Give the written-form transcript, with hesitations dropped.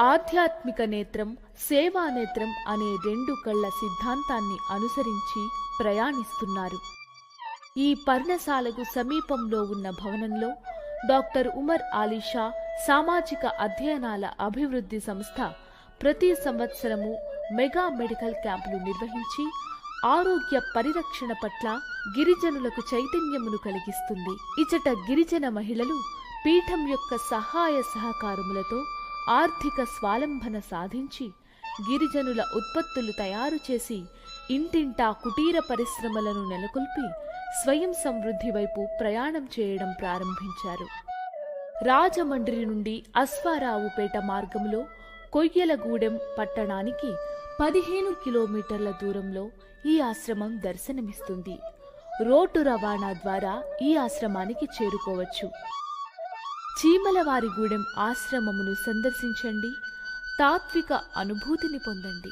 ఆధ్యాత్మిక నేత్రం, సేవా నేత్రం అనే రెండు కళ్ల సిద్ధాంతాన్ని అనుసరించి ప్రయాణిస్తున్నారు. ఈ పర్ణశాలకు సమీపంలో ఉన్న భవనంలో డాక్టర్ ఉమర్ ఆలీషా సామాజిక అధ్యయనాల అభివృద్ధి సంస్థ ప్రతి సంవత్సరము మెగా మెడికల్ క్యాంపులు నిర్వహించి ఆరోగ్య పరిరక్షణ పట్ల గిరిజనులకు చైతన్యమును కలిగిస్తుంది. ఇచట గిరిజన మహిళలు పీఠం యొక్క సహాయ సహకారములతో ఆర్థిక స్వాలంబన సాధించి గిరిజనుల ఉత్పత్తులు తయారు చేసి ఇంటింటా కుటీర పరిశ్రమలను నెలకొల్పి స్వయం సమృద్ధి వైపు ప్రయాణం చేయడం ప్రారంభించారు. రాజమండ్రి నుండి అశ్వారావుపేట మార్గంలో కొయ్యలగూడెం పట్టణానికి 15 కిలోమీటర్ల దూరంలో ఈ ఆశ్రమం దర్శనమిస్తుంది. రోడ్డు రవాణా ద్వారా ఈ ఆశ్రమానికి చేరుకోవచ్చు. చీమలవారిగూడెం ఆశ్రమమును సందర్శించండి, తాత్విక అనుభూతిని పొందండి.